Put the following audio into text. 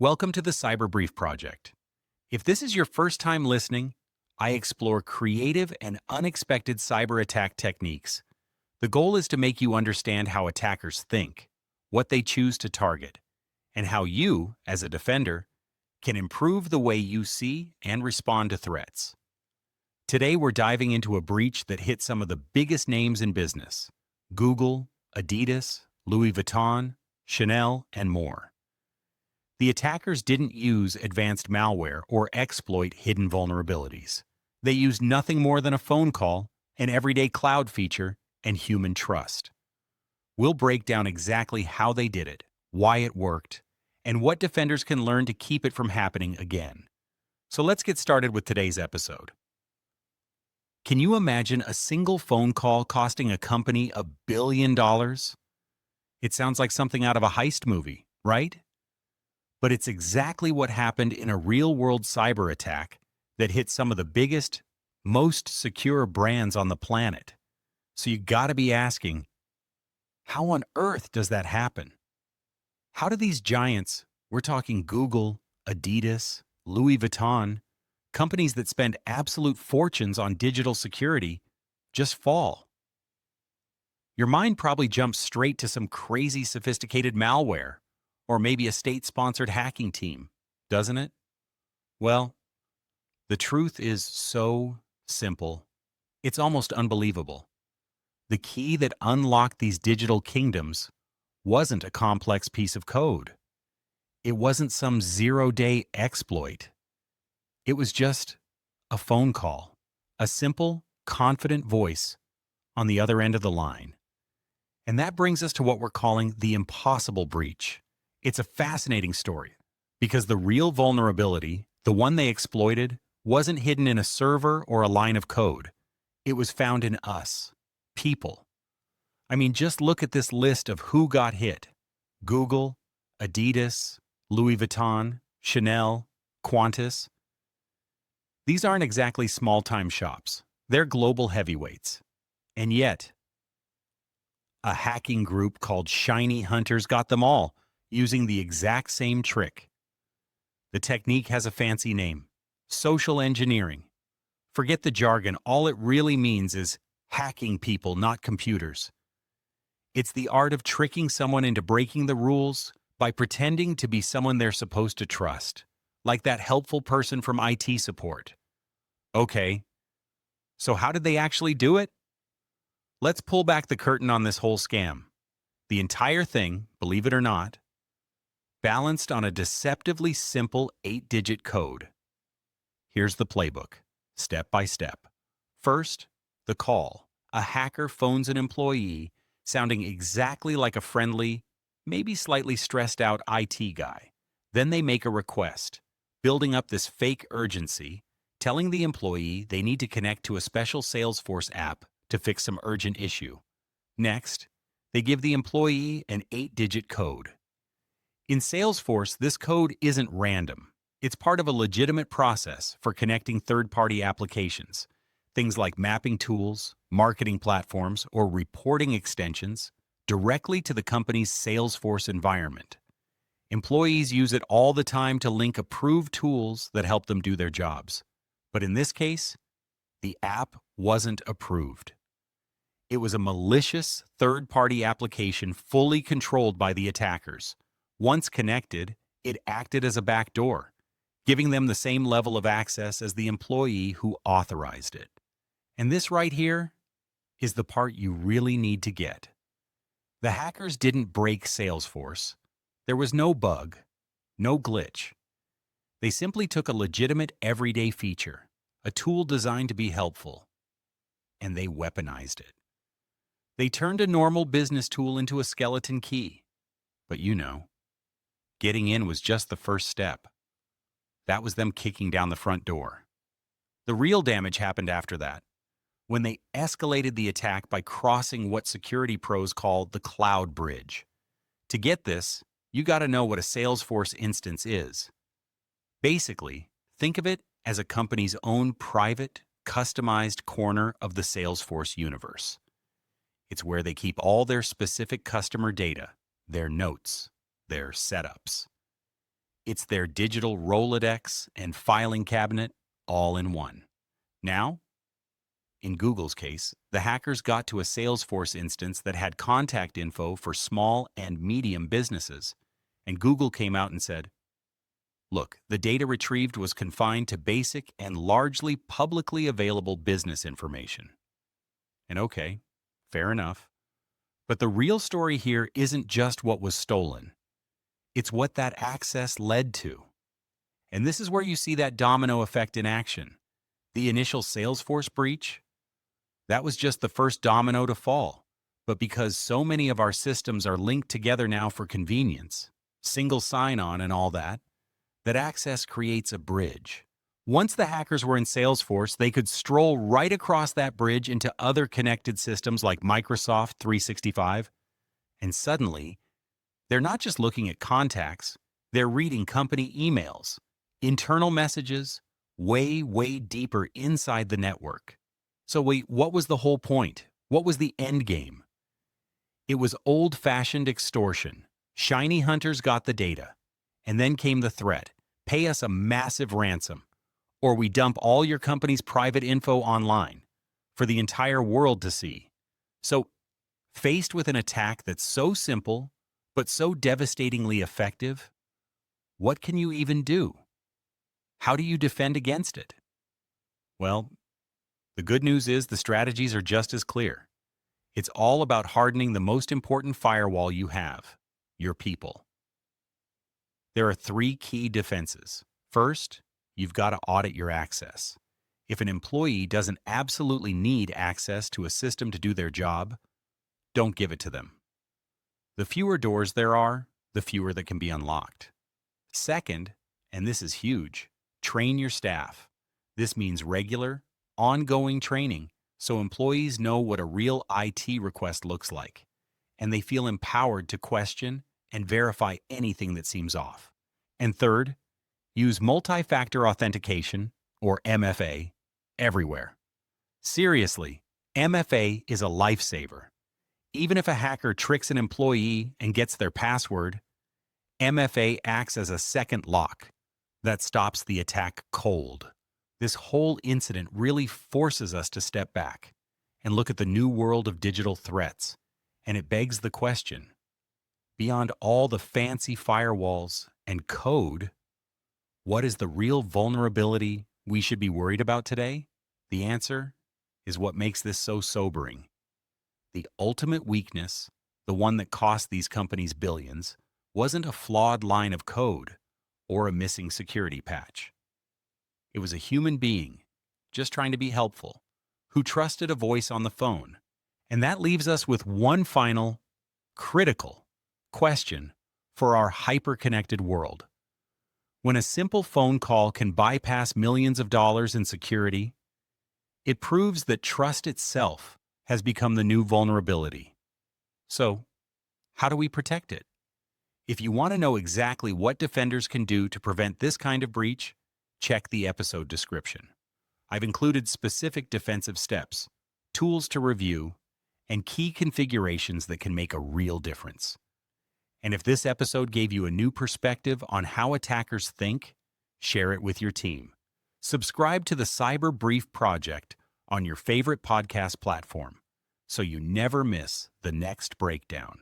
Welcome to the Cyber Brief Project. If this is your first time listening, I explore creative and unexpected cyber attack techniques. The goal is to make you understand how attackers think, what they choose to target, and how you, as a defender, can improve the way you see and respond to threats. Today, we're diving into a breach that hit some of the biggest names in business: Google, Adidas, Louis Vuitton, Chanel, and more. The attackers didn't use advanced malware or exploit hidden vulnerabilities. They used nothing more than a phone call, an everyday cloud feature, and human trust. We'll break down exactly how they did it, why it worked, and what defenders can learn to keep it from happening again. So let's get started with today's episode. Can you imagine a single phone call costing a company $1 billion? It sounds like something out of a heist movie, right? But it's exactly what happened in a real-world cyber attack that hit some of the biggest, most secure brands on the planet. So you gotta be asking, how on earth does that happen? How do these giants, we're talking Google, Adidas, Louis Vuitton, companies that spend absolute fortunes on digital security, just fall? Your mind probably jumps straight to some crazy sophisticated malware, or maybe a state-sponsored hacking team, doesn't it? Well, the truth is so simple. It's almost unbelievable. The key that unlocked these digital kingdoms wasn't a complex piece of code. It wasn't some zero-day exploit. It was just a phone call, a simple, confident voice on the other end of the line. And that brings us to what we're calling the impossible breach. It's a fascinating story because the real vulnerability, the one they exploited, wasn't hidden in a server or a line of code. It was found in us, people. I mean, just look at this list of who got hit: Google, Adidas, Louis Vuitton, Chanel, Qantas. These aren't exactly small-time shops. They're global heavyweights. And yet, a hacking group called ShinyHunters got them all, using the exact same trick. The technique has a fancy name: social engineering. Forget the jargon, all it really means is hacking people, not computers. It's the art of tricking someone into breaking the rules by pretending to be someone they're supposed to trust, like that helpful person from IT support. Okay, so how did they actually do it? Let's pull back the curtain on this whole scam. The entire thing, believe it or not, balanced on a deceptively simple 8-digit code. Here's the playbook, step by step. First, the call. A hacker phones an employee sounding exactly like a friendly, maybe slightly stressed out IT guy. Then they make a request, building up this fake urgency, telling the employee they need to connect to a special Salesforce app to fix some urgent issue. Next, they give the employee an 8-digit code. In Salesforce, this code isn't random. It's part of a legitimate process for connecting third-party applications, things like mapping tools, marketing platforms, or reporting extensions, directly to the company's Salesforce environment. Employees use it all the time to link approved tools that help them do their jobs. But in this case, the app wasn't approved. It was a malicious third-party application fully controlled by the attackers. Once connected, it acted as a backdoor, giving them the same level of access as the employee who authorized it. And this right here is the part you really need to get. The hackers didn't break Salesforce. There was no bug, no glitch. They simply took a legitimate everyday feature, a tool designed to be helpful, and they weaponized it. They turned a normal business tool into a skeleton key. But getting in was just the first step. That was them kicking down the front door. The real damage happened after that, when they escalated the attack by crossing what security pros call the cloud bridge. To get this, you gotta know what a Salesforce instance is. Basically, think of it as a company's own private, customized corner of the Salesforce universe. It's where they keep all their specific customer data, their notes, their setups. It's their digital Rolodex and filing cabinet all in one. Now, in Google's case, the hackers got to a Salesforce instance that had contact info for small and medium businesses. And Google came out and said, look, the data retrieved was confined to basic and largely publicly available business information. And okay, fair enough. But the real story here isn't just what was stolen. It's what that access led to. And this is where you see that domino effect in action. The initial Salesforce breach, that was just the first domino to fall. But because so many of our systems are linked together now for convenience, single sign-on and all that, that access creates a bridge. Once the hackers were in Salesforce, they could stroll right across that bridge into other connected systems like Microsoft 365. And suddenly, they're not just looking at contacts, they're reading company emails, internal messages, way, way deeper inside the network. So wait, what was the whole point? What was the end game? It was old-fashioned extortion. ShinyHunters got the data. And then came the threat. Pay us a massive ransom, or we dump all your company's private info online for the entire world to see. So, faced with an attack that's so simple, but so devastatingly effective, what can you even do? How do you defend against it? Well, the good news is the strategies are just as clear. It's all about hardening the most important firewall you have, your people. There are 3 key defenses. First, you've got to audit your access. If an employee doesn't absolutely need access to a system to do their job, don't give it to them. The fewer doors there are, the fewer that can be unlocked. Second, and this is huge, train your staff. This means regular, ongoing training so employees know what a real IT request looks like, and they feel empowered to question and verify anything that seems off. And third, use multi-factor authentication, or MFA, everywhere. Seriously, MFA is a lifesaver. Even if a hacker tricks an employee and gets their password, MFA acts as a second lock that stops the attack cold. This whole incident really forces us to step back and look at the new world of digital threats, and it begs the question, beyond all the fancy firewalls and code, what is the real vulnerability we should be worried about today? The answer is what makes this so sobering. The ultimate weakness, the one that cost these companies billions, wasn't a flawed line of code or a missing security patch. It was a human being, just trying to be helpful, who trusted a voice on the phone. And that leaves us with one final, critical question for our hyper-connected world. When a simple phone call can bypass millions of dollars in security, it proves that trust itself has become the new vulnerability. So, how do we protect it? If you want to know exactly what defenders can do to prevent this kind of breach, check the episode description. I've included specific defensive steps, tools to review, and key configurations that can make a real difference. And if this episode gave you a new perspective on how attackers think, share it with your team. Subscribe to the Cyber Brief Project on your favorite podcast platform so you never miss the next breakdown.